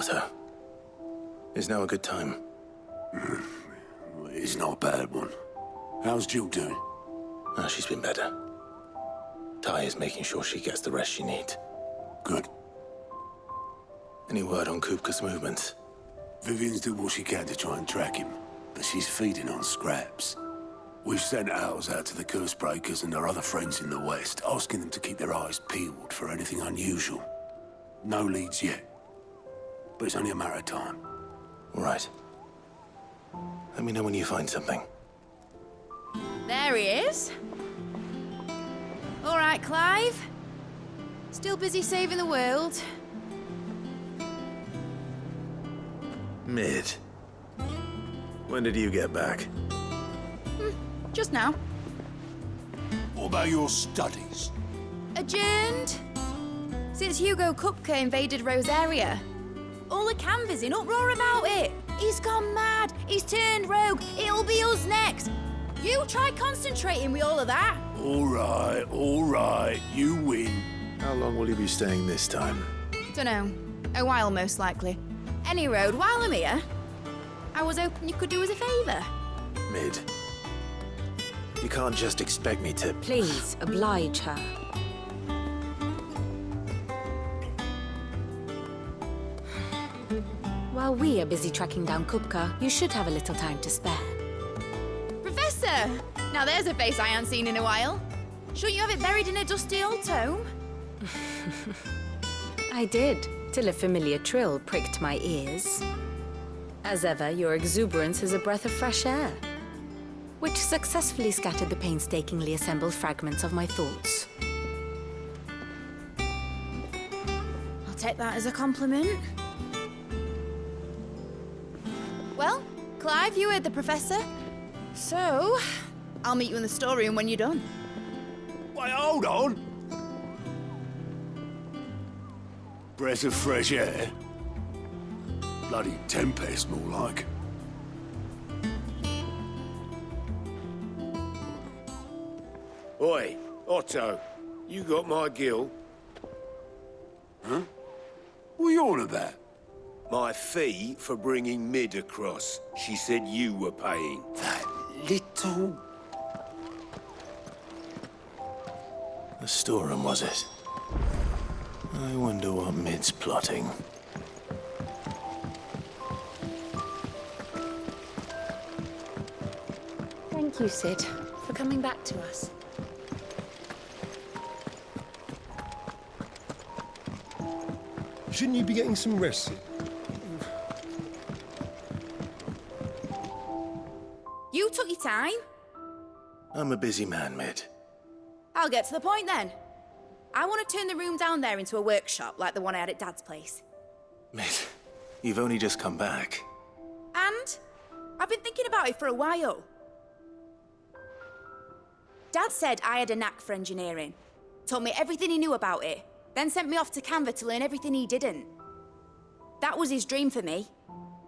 Otto. Is now a good time? It's not a bad one. How's Jill doing? Oh, she's been better. Ty is making sure she gets the rest she needs. Good. Any word on Kupka's movements? Vivian's doing what she can to try and track him, but she's feeding on scraps. We've sent ours out to the Cursebreakers and our other friends in the West, asking them to keep their eyes peeled for anything unusual. No leads yet, but it's only a matter of time. All right. Let me know when you find something. There he is. All right, Clive. Still busy saving the world. Mid. When did you get back? Just now. What about your studies? Adjourned. Since Hugo Kupka invaded Rosaria. All the canvas in uproar about it. He's gone mad. He's turned rogue. It'll be us next. You try concentrating with all of that. All right. You win. How long will you be staying this time? Dunno. A while, most likely. Any road, while I'm here, I was hoping you could do us a favour. Mid. You can't just expect me to... Please, oblige her. While we are busy tracking down Kupka, you should have a little time to spare. Professor! Now there's a face I haven't seen in a while. Shouldn't you have it buried in a dusty old tome? I did, till a familiar trill pricked my ears. As ever, your exuberance is a breath of fresh air, which successfully scattered the painstakingly assembled fragments of my thoughts. I'll take that as a compliment. Well, Clive, you heard the Professor. So, I'll meet you in the storeroom when you're done. Wait, hold on. Breath of fresh air? Bloody tempest, more like. Oi, Otto, you got my gill? Huh? What are you on about? My fee for bringing Mid across. She said you were paying. That little... The storeroom, was it? I wonder what Mid's plotting. Thank you, Sid, for coming back to us. Shouldn't you be getting some rest, Sid? You took your time. I'm a busy man, Mid. I'll get to the point then. I want to turn the room down there into a workshop like the one I had at Dad's place. Mid, you've only just come back. And I've been thinking about it for a while. Dad said I had a knack for engineering. Told me everything he knew about it. Then sent me off to Canva to learn everything he didn't. That was his dream for me.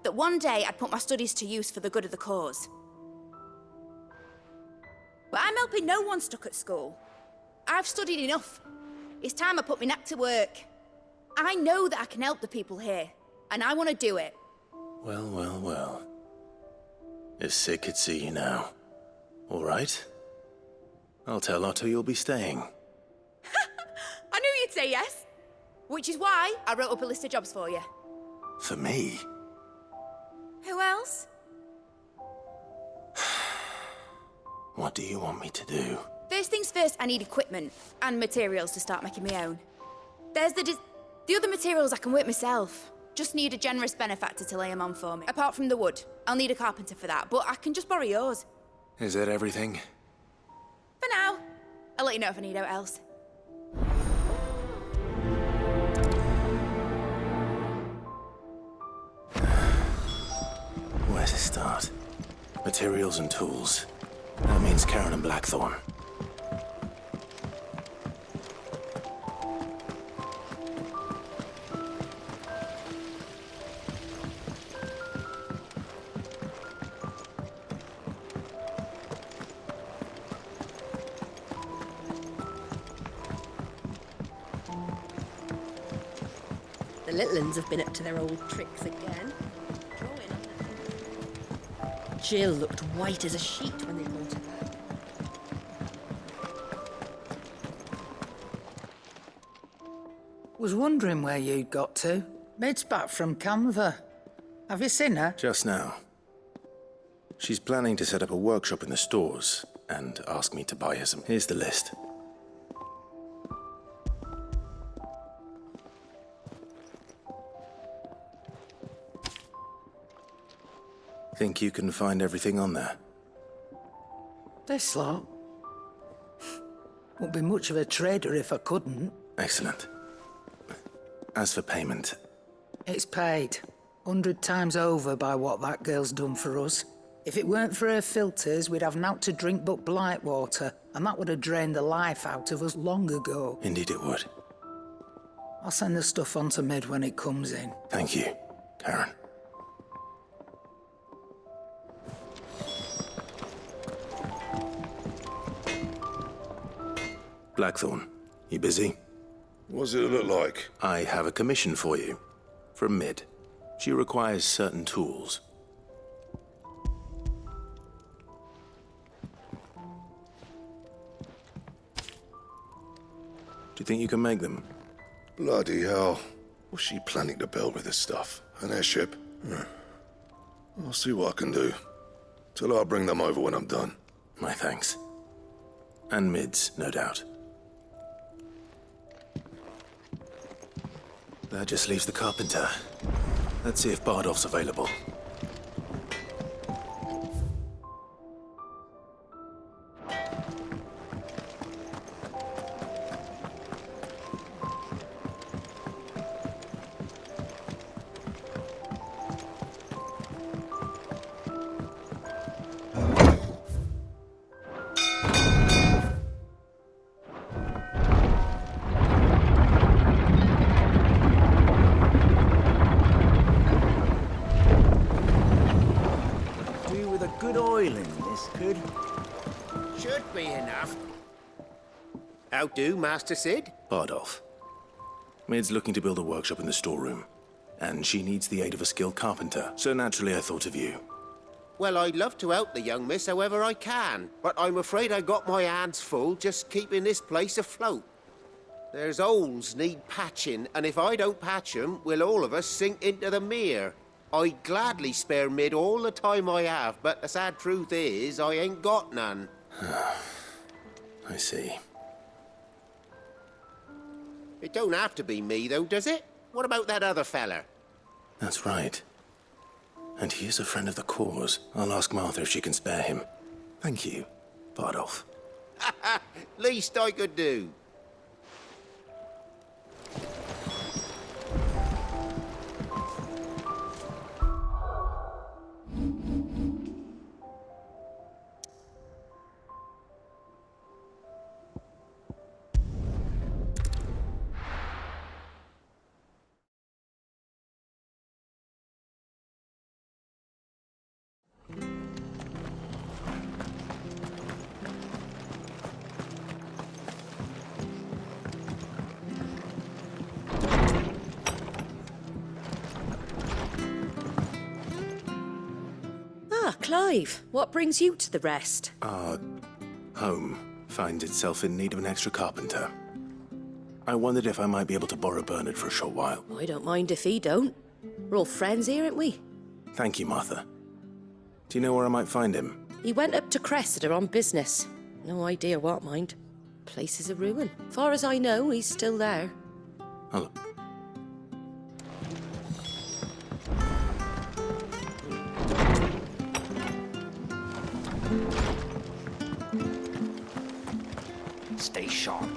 That one day I'd put my studies to use for the good of the cause. But I'm helping no one stuck at school. I've studied enough. It's time I put my knack to work. I know that I can help the people here, and I want to do it. Well. If Sid could see you now. All right. I'll tell Otto you'll be staying. I knew you'd say yes. Which is why I wrote up a list of jobs for you. For me? Who else? What do you want me to do? First things first, I need equipment and materials to start making my own. There's the other materials I can work myself. Just need a generous benefactor to lay them on for me. Apart from the wood, I'll need a carpenter for that, but I can just borrow yours. Is that everything? For now. I'll let you know if I need out else. Where to start? Materials and tools. That means Karen and Blackthorn. The little uns have been up to their old tricks again. Jill looked white as a sheet when they brought her back. Was wondering where you'd got to. Mid's back from Canva. Have you seen her? Just now. She's planning to set up a workshop in the stores and ask me to buy her some. Here's the list. Think you can find everything on there? This lot. Wouldn't be much of a trader if I couldn't. Excellent. As for payment... It's paid. 100 times over by what that girl's done for us. If it weren't for her filters, we'd have naught to drink but Blight water, and that would have drained the life out of us long ago. Indeed it would. I'll send the stuff on to Mid when it comes in. Thank you, Karen. Blackthorn, you busy? What's it look like? I have a commission for you. From Mid. She requires certain tools. Do you think you can make them? Bloody hell. What's she planning to build with this stuff? An airship? I'll see what I can do. Tell her I'll bring them over when I'm done. My thanks. And Mid's, no doubt. That just leaves the carpenter. Let's see if Bardolph's available. Good oil in this, could? Should be enough. How do, Master Sid? Bardolph. Mid's looking to build a workshop in the storeroom, and she needs the aid of a skilled carpenter, so naturally I thought of you. Well, I'd love to help the young miss however I can, but I'm afraid I got my hands full just keeping this place afloat. There's holes need patching, and if I don't patch them, we'll all of us sink into the mere. I'd gladly spare Mid all the time I have, but the sad truth is, I ain't got none. I see. It don't have to be me, though, does it? What about that other feller? That's right. And he is a friend of the cause. I'll ask Martha if she can spare him. Thank you, Bardolph. Least I could do. Clive, what brings you to the rest? Our home finds itself in need of an extra carpenter. I wondered if I might be able to borrow Bernard for a short while. I don't mind if he don't. We're all friends here, aren't we? Thank you, Martha. Do you know where I might find him? He went up to Cressida on business. No idea what, mind. Place is a ruin. Far as I know, he's still there. I'll look. Stay sharp.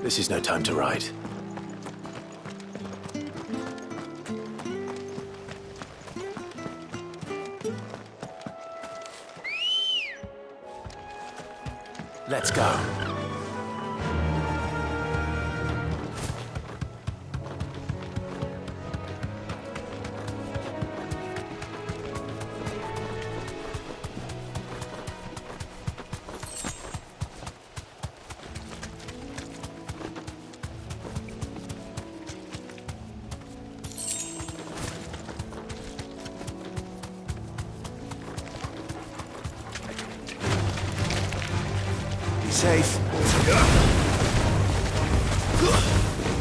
This is no time to ride. Let's go. safe.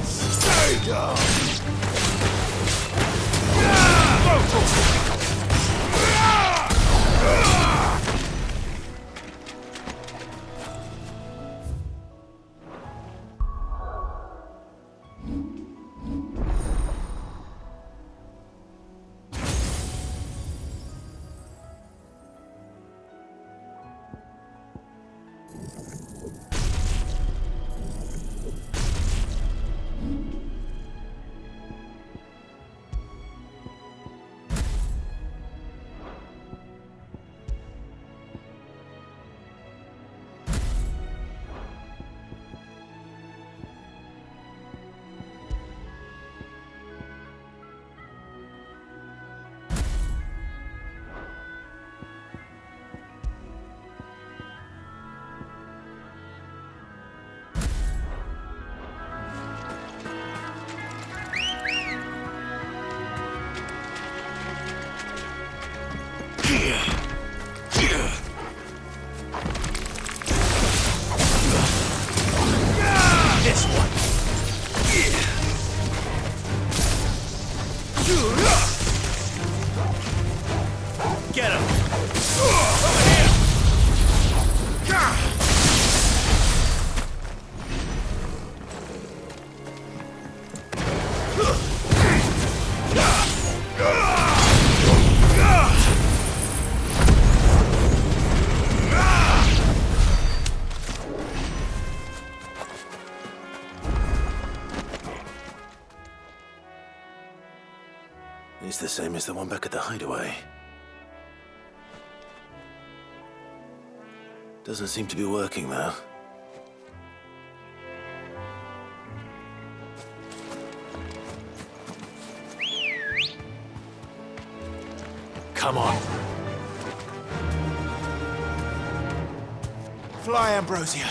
Stay down. This one. Get him. Over here. It's the same as the one back at the hideaway. Doesn't seem to be working, though. Come on. Fly, Ambrosia.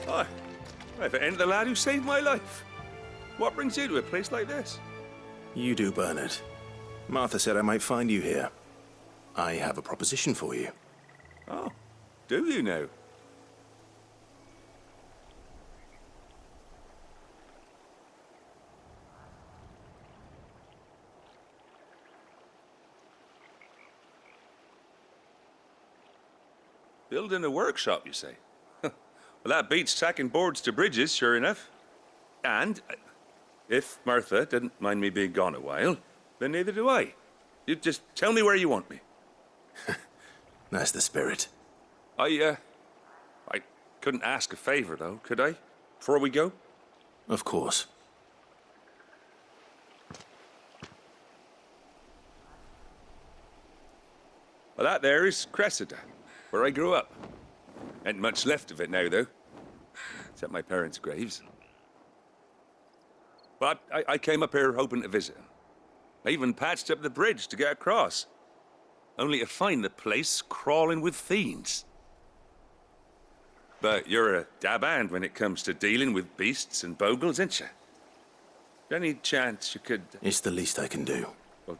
Hi. If it ain't the lad who saved my life. What brings you to a place like this? You do, Bernard. Martha said I might find you here. I have a proposition for you. Oh, do you now? Building a workshop, you say? Well, that beats tacking boards to bridges, sure enough. And if Martha didn't mind me being gone a while, then neither do I. You just tell me where you want me. That's the spirit. I couldn't ask a favor, though, could I? Before we go? Of course. Well, that there is Cressida, where I grew up. Ain't much left of it now, though. Except my parents' graves. But I came up here hoping to visit them. I even patched up the bridge to get across. Only to find the place crawling with fiends. But you're a dab hand when it comes to dealing with beasts and bogles, ain't you? Any chance you could... It's the least I can do. Well,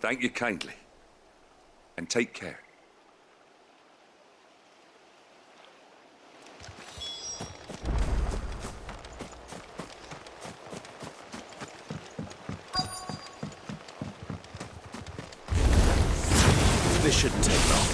thank you kindly. And take care. This shouldn't take long.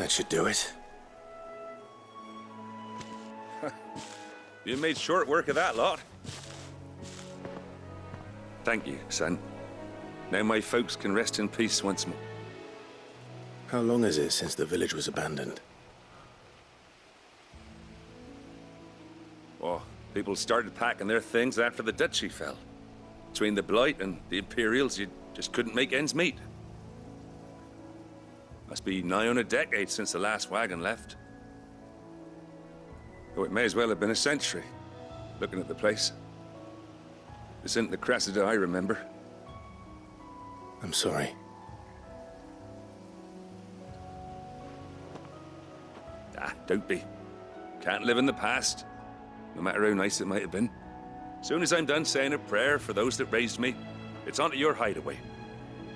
That should do it. You made short work of that lot. Thank you, son. Now my folks can rest in peace once more. How long is it since the village was abandoned? Oh, people started packing their things after the duchy fell. Between the Blight and the Imperials, you just couldn't make ends meet. Must be nigh on a decade since the last wagon left. Oh, it may as well have been a century, looking at the place. This isn't the Cressida I remember. I'm sorry. Ah, don't be. Can't live in the past, no matter how nice it might have been. Soon as I'm done saying a prayer for those that raised me, it's on to your hideaway.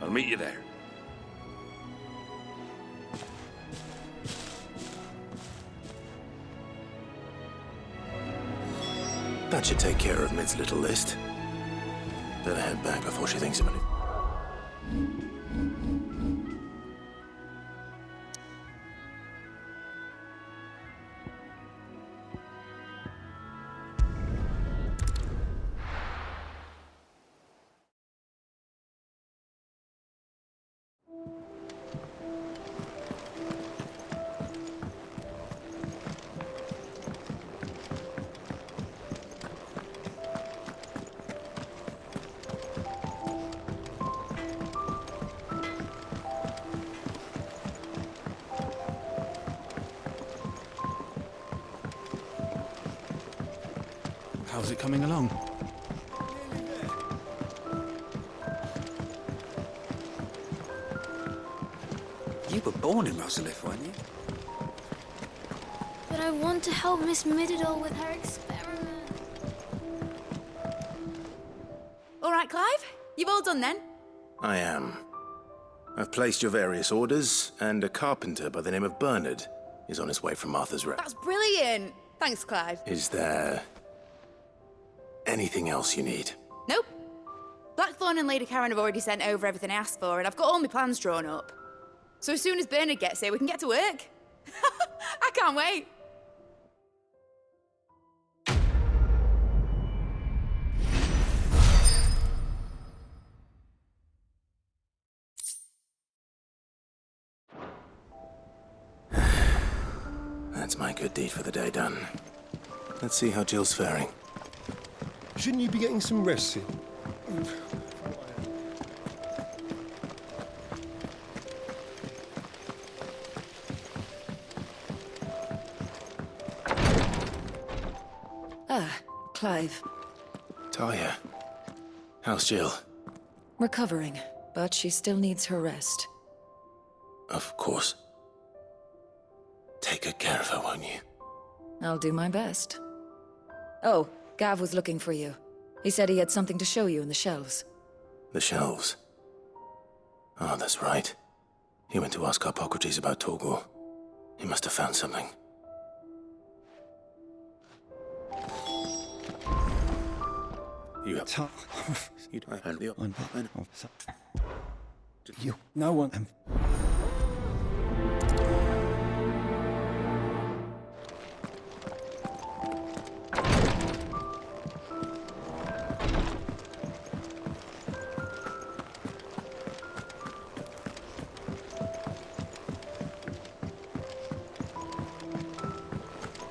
I'll meet you there. That should take care of Mid's little list. Better head back before she thinks about it. How's it coming along? You were born in Rosalith, weren't you? But I want to help Miss Mididol with her experiment. All right, Clive. You've all done then? I am. I've placed your various orders, and a carpenter by the name of Bernard is on his way from Martha's Rest. That's brilliant. Thanks, Clive. Is there anything else you need? Nope. Blackthorn and Lady Karen have already sent over everything I asked for, and I've got all my plans drawn up. So as soon as Bernard gets here, we can get to work. I can't wait. That's my good deed for the day done. Let's see how Jill's faring. Shouldn't you be getting some rest soon? Ah, Clive. Talia, how's Jill? Recovering, but she still needs her rest. Of course. Take good care of her, won't you? I'll do my best. Oh, Gav was looking for you. He said he had something to show you in the shelves. The shelves? Oh, that's right. He went to ask Harpocrates about Torgor. He must have found something. You have... You don't have the... You... No one...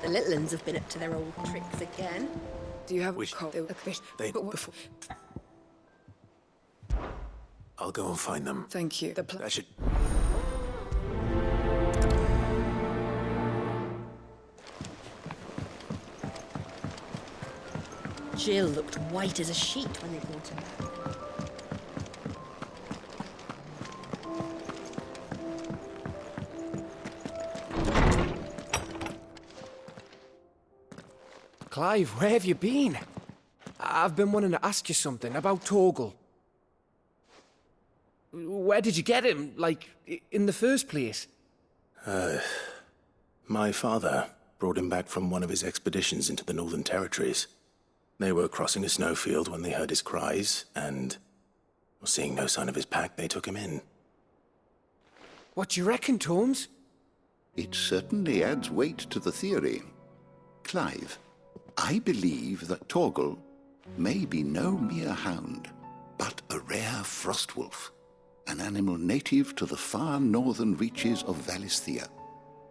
The little uns have been up to their old tricks again. Do you have Which- a coat? They... Before... I'll go and find them. Thank you. That should... Jill looked white as a sheet when they brought her back. Clive, where have you been? I've been wanting to ask you something about Torgal. Where did you get him, like, in the first place? My father brought him back from one of his expeditions into the Northern Territories. They were crossing a snowfield when they heard his cries, and, seeing no sign of his pack, they took him in. What do you reckon, Tomes? It certainly adds weight to the theory. Clive, I believe that Torgal may be no mere hound, but a rare frostwolf, an animal native to the far northern reaches of Valisthea.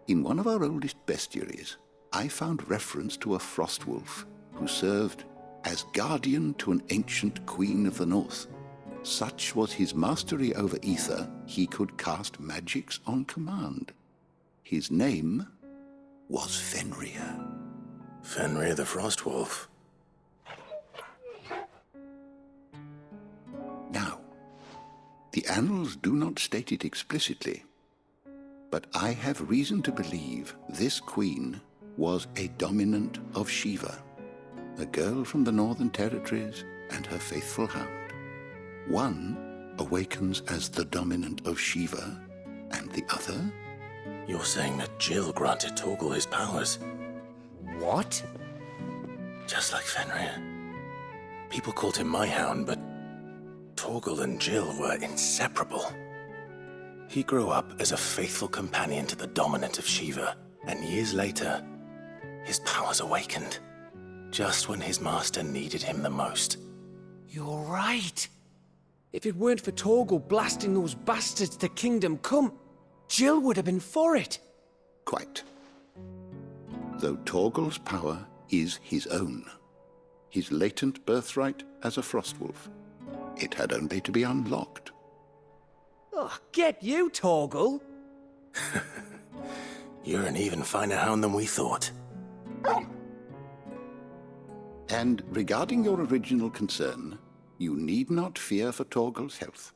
In one of our oldest bestiaries, I found reference to a frostwolf who served as guardian to an ancient queen of the north. Such was his mastery over ether, he could cast magics on command. His name was Fenrir. Fenrir the Frostwolf. Now, the annals do not state it explicitly, but I have reason to believe this queen was a dominant of Shiva, a girl from the Northern Territories and her faithful hound. One awakens as the dominant of Shiva, and the other? You're saying that Jill granted Torgal his powers? What? Just like Fenrir. People called him my hound, but Torgal and Jill were inseparable. He grew up as a faithful companion to the dominant of Shiva, and years later, his powers awakened, just when his master needed him the most. You're right. If it weren't for Torgal blasting those bastards to Kingdom Come, Jill would have been for it. Quite. Though Torgal's power is his own, his latent birthright as a Frostwolf, it had only to be unlocked. Oh, get you, Torgal! You're an even finer hound than we thought. And regarding your original concern, you need not fear for Torgal's health.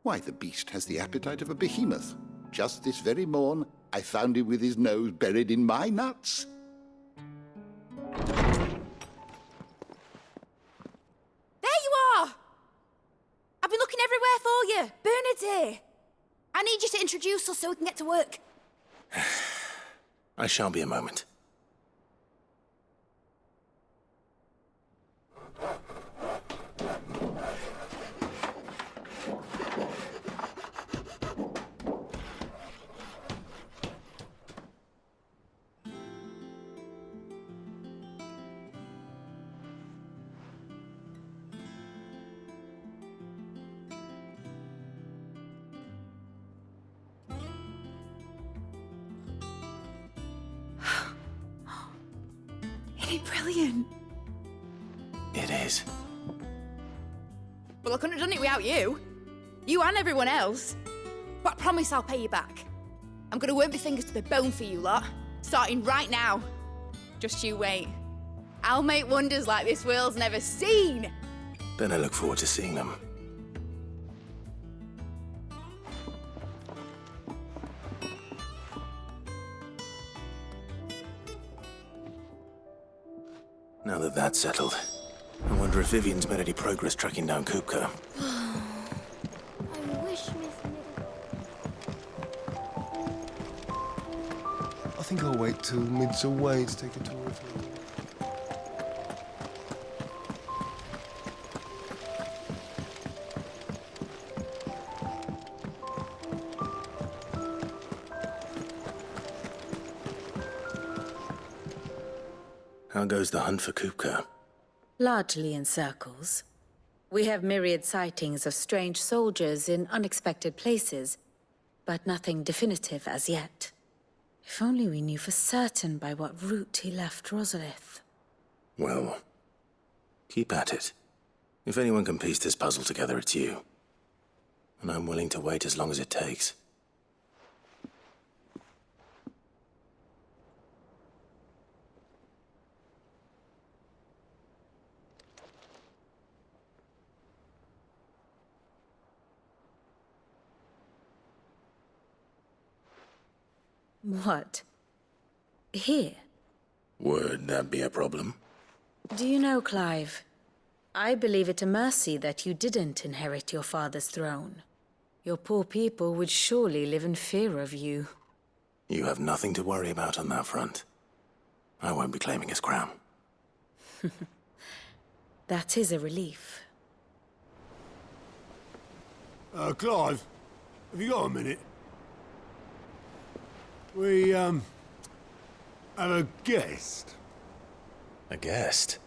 Why, the beast has the appetite of a behemoth. Just this very morn, I found him with his nose buried in my nuts. There you are! I've been looking everywhere for you. Bernard's here. I need you to introduce us so we can get to work. I shan't be a moment. Isn't it brilliant? It is. Well, I couldn't have done it without you. You and everyone else. But I promise I'll pay you back. I'm gonna work my fingers to the bone for you lot, starting right now. Just you wait. I'll make wonders like this world's never seen. Then I look forward to seeing them. Now that that's settled, I wonder if Vivian's made any progress tracking down Kupka. I wish Miss I think I'll wait till Mid's away to take a tour of her. How goes the hunt for Kupka? Largely in circles. We have myriad sightings of strange soldiers in unexpected places, but nothing definitive as yet. If only we knew for certain by what route he left Rosalith. Well, keep at it. If anyone can piece this puzzle together, it's you. And I'm willing to wait as long as it takes. What? Here? Would that be a problem? Do you know, Clive? I believe it a mercy that you didn't inherit your father's throne. Your poor people would surely live in fear of you. You have nothing to worry about on that front. I won't be claiming his crown. That is a relief. Clive, have you got a minute? We, have a guest. A guest?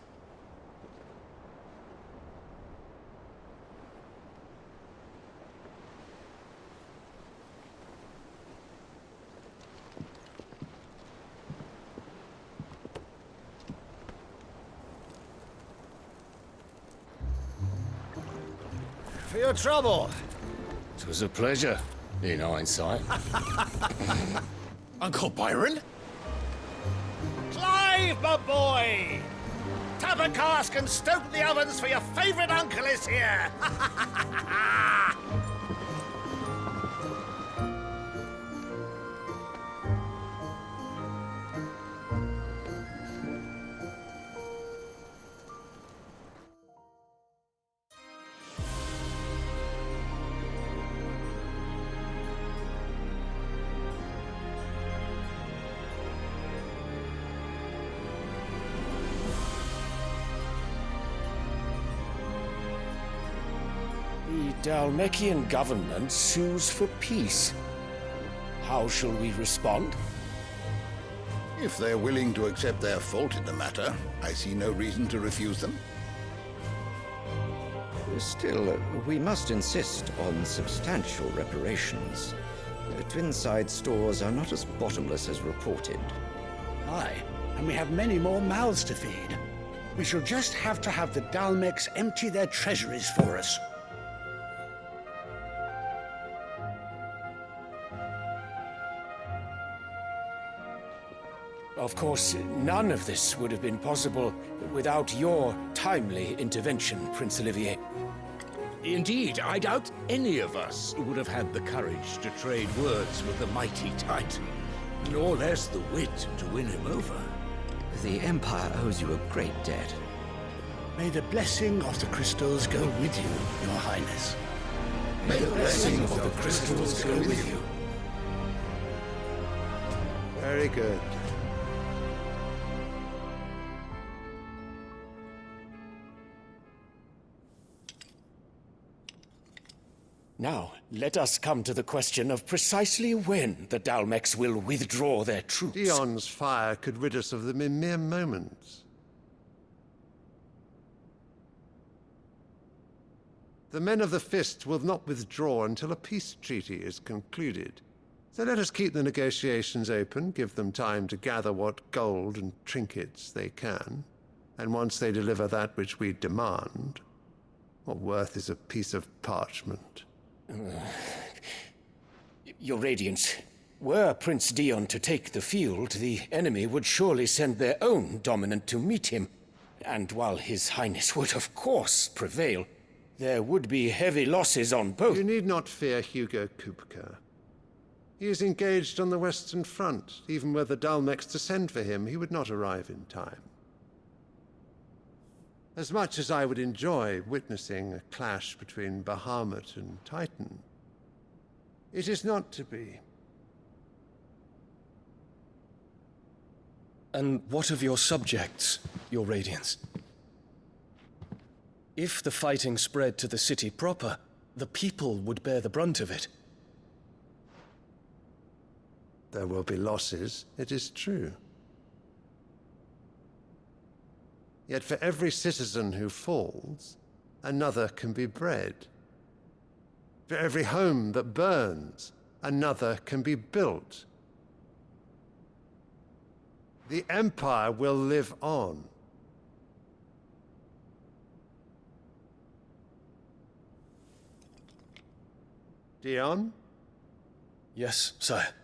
For your trouble. It was a pleasure, in hindsight. Uncle Byron? Clive, my boy! Tap a cask and stoke the ovens for your favourite uncle is here! The Dalmekian government sues for peace. How shall we respond? If they're willing to accept their fault in the matter, I see no reason to refuse them. Still, we must insist on substantial reparations. Twinside stores are not as bottomless as reported. Aye, and we have many more mouths to feed. We shall just have to have the Dalmecs empty their treasuries for us. Of course, none of this would have been possible without your timely intervention, Prince Olivier. Indeed, I doubt any of us would have had the courage to trade words with the mighty Titan, nor less the wit to win him over. The Empire owes you a great debt. May the blessing of the crystals go with you, Your Highness. May the blessing of the crystals go with you. Very good. Now, let us come to the question of precisely when the Dalmecs will withdraw their troops. Dion's fire could rid us of them in mere moments. The men of the Fist will not withdraw until a peace treaty is concluded. So let us keep the negotiations open, give them time to gather what gold and trinkets they can, and once they deliver that which we demand, what worth is a piece of parchment? Your Radiance, were Prince Dion to take the field, the enemy would surely send their own dominant to meet him. And while His Highness would of course prevail, there would be heavy losses on both. You need not fear Hugo Kupka. He is engaged on the Western Front. Even were the Dalmecs to send for him, he would not arrive in time. As much as I would enjoy witnessing a clash between Bahamut and Titan, it is not to be. And what of your subjects, Your Radiance? If the fighting spread to the city proper, the people would bear the brunt of it. There will be losses, it is true. Yet for every citizen who falls, another can be bred. For every home that burns, another can be built. The Empire will live on. Dion? Yes, sire.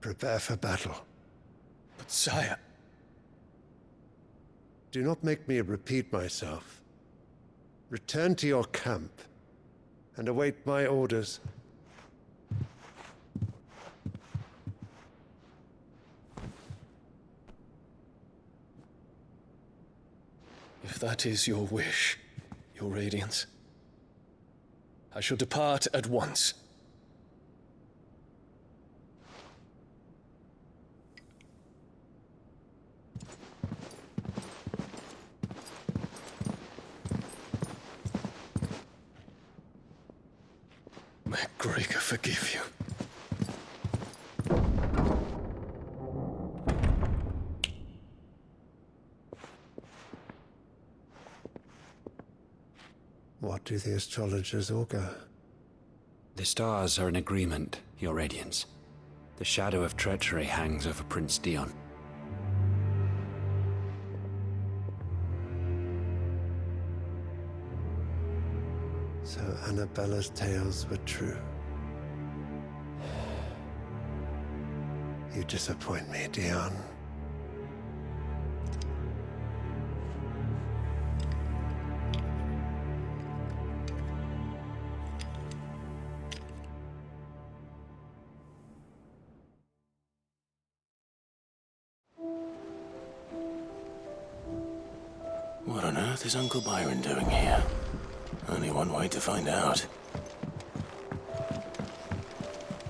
prepare for battle. But sire... Do not make me repeat myself. Return to your camp and await my orders. If that is your wish, Your Radiance, I shall depart at once. May Gregor forgive you. What do the astrologers augur? The stars are in agreement, Your Radiance. The shadow of treachery hangs over Prince Dion. So Annabella's tales were true. You disappoint me, Dion. What on earth is Uncle Byron doing here? Only one way to find out.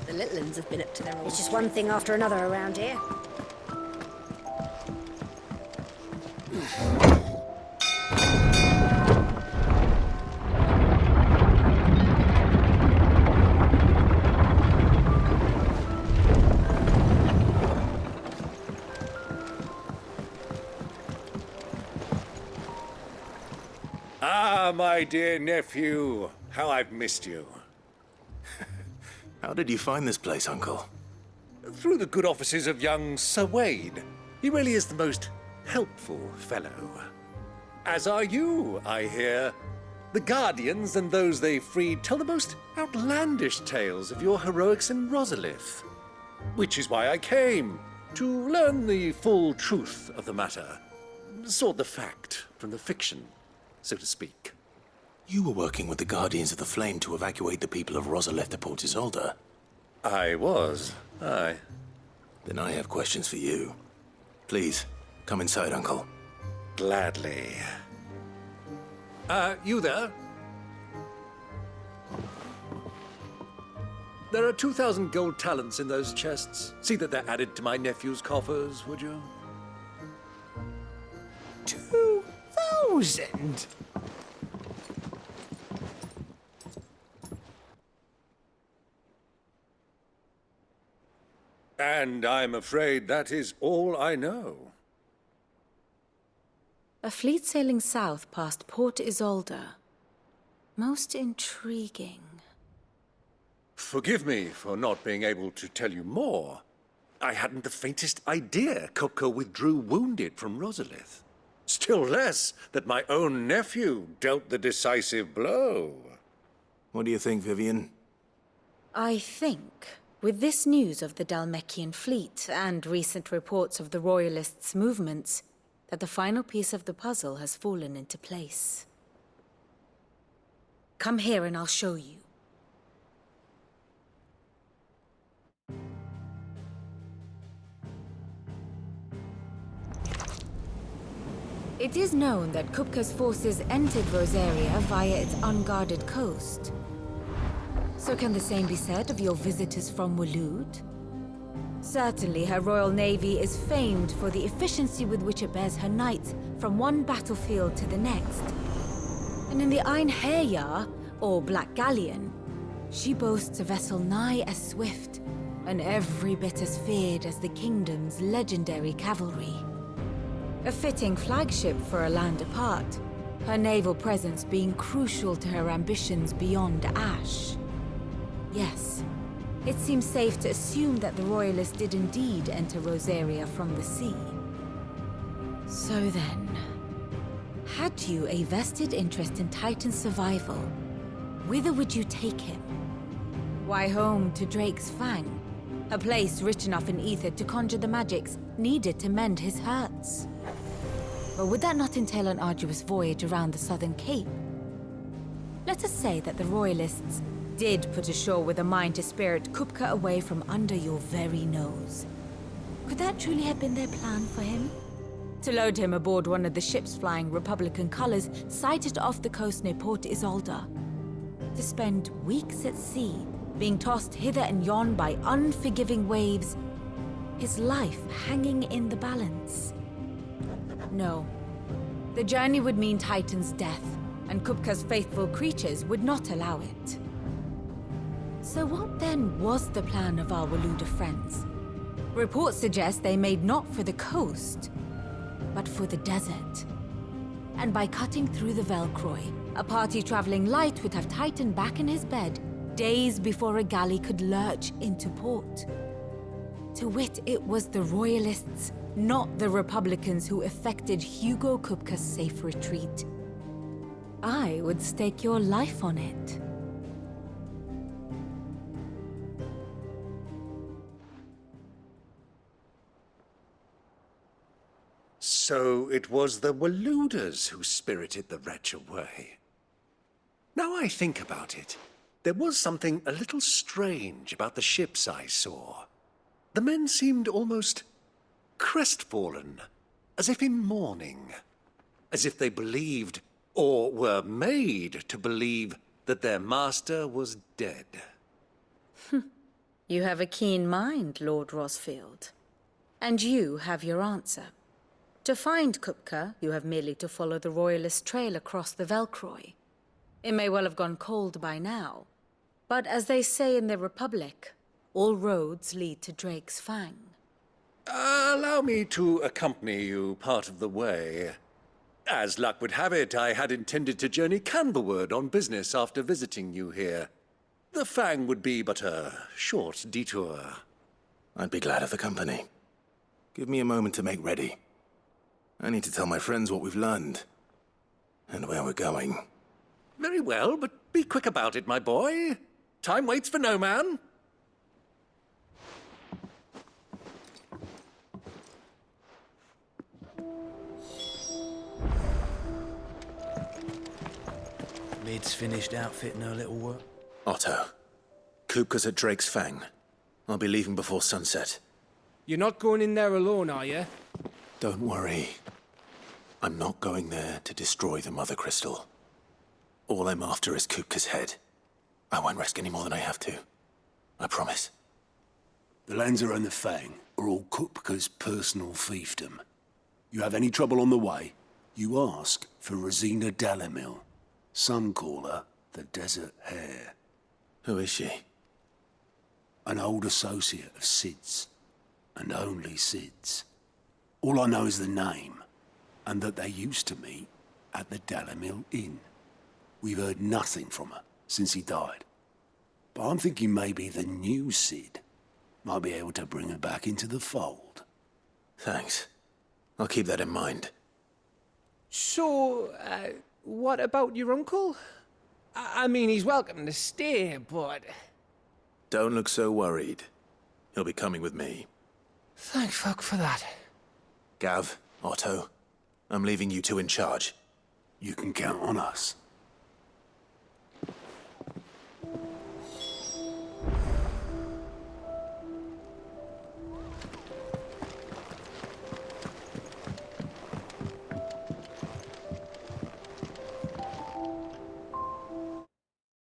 The little uns have been up to their old... It's just one thing after another around here. Ah, my dear nephew. How I've missed you. How did you find this place, Uncle? Through the good offices of young Sir Wade. He really is the most helpful fellow. As are you, I hear. The Guardians and those they freed tell the most outlandish tales of your heroics in Rosalith. Which is why I came, to learn the full truth of the matter. Sort the fact from the fiction, so to speak. You were working with the Guardians of the Flame to evacuate the people of Valisthea.The. I was, aye. Then I have questions for you. Please, come inside, Uncle. Gladly. You there? There are 2,000 gold talents in those chests. See that they're added to my nephew's coffers, would you? 2,000? And I'm afraid that is all I know. A fleet sailing south past Port Isolde. Most intriguing. Forgive me for not being able to tell you more. I hadn't the faintest idea Chocobo withdrew wounded from Rosalith. Still less that my own nephew dealt the decisive blow. What do you think, Vivian? I think, with this news of the Dhalmekian fleet and recent reports of the Royalists' movements, that the final piece of the puzzle has fallen into place. Come here and I'll show you. It is known that Kupka's forces entered Rosaria via its unguarded coast. So can the same be said of your visitors from Waloed? Certainly her Royal Navy is famed for the efficiency with which it bears her knights from one battlefield to the next. And in the Einherjar, or Black Galleon, she boasts a vessel nigh as swift and every bit as feared as the kingdom's legendary cavalry. A fitting flagship for a land apart, her naval presence being crucial to her ambitions beyond Ash. Yes, it seems safe to assume that the Royalists did indeed enter Rosaria from the sea. So then, had you a vested interest in Titan's survival, whither would you take him? Why home to Drake's Fang? A place rich enough in ether to conjure the magics needed to mend his hurts. But would that not entail an arduous voyage around the southern cape? Let us say that the Royalists did put ashore with a mind to spirit Kupka away from under your very nose. Could that truly have been their plan for him? To load him aboard one of the ships flying Republican colors sighted off the coast near Port Isolde. To spend weeks at sea, being tossed hither and yon by unforgiving waves, his life hanging in the balance. No. The journey would mean Titan's death, and Kupka's faithful creatures would not allow it. So what then was the plan of our Waluda friends? Reports suggest they made not for the coast, but for the desert. And by cutting through the Velcroy, a party traveling light would have Titan back in his bed days before a galley could lurch into port. To wit, it was the Royalists, not the Republicans, who effected Hugo Kupka's safe retreat. I would stake your life on it. So it was the Waludas who spirited the wretch away. Now I think about it, there was something a little strange about the ships I saw. The men seemed almost crestfallen, as if in mourning, as if they believed, or were made to believe, that their master was dead. You have a keen mind, Lord Rosfield. And you have your answer. To find Kupka, you have merely to follow the Royalist trail across the Velcroy. It may well have gone cold by now, but as they say in the Republic, all roads lead to Drake's Fang. Allow me to accompany you part of the way. As luck would have it, I had intended to journey Canberward on business after visiting you here. The Fang would be but a short detour. I'd be glad of the company. Give me a moment to make ready. I need to tell my friends what we've learned, and where we're going. Very well, but be quick about it, my boy. Time waits for no man. Lid's finished outfitting her little work. Otto, Kupka's at Drake's Fang. I'll be leaving before sunset. You're not going in there alone, are you? Don't worry. I'm not going there to destroy the Mother Crystal. All I'm after is Kupka's head. I won't risk any more than I have to. I promise. The Lanza and the Fang are all Kupka's personal fiefdom. You have any trouble on the way, you ask for Rosina Dalamil. Some call her the Desert Hare. Who is she? An old associate of Sid's, and only Sid's. All I know is the name, and that they used to meet at the Dalamil Inn. We've heard nothing from her since he died. But I'm thinking maybe the new Sid might be able to bring her back into the fold. Thanks. I'll keep that in mind. So, what about your uncle? I mean, he's welcome to stay, but... Don't look so worried. He'll be coming with me. Thank fuck for that. Gav, Otto, I'm leaving you two in charge. You can count on us.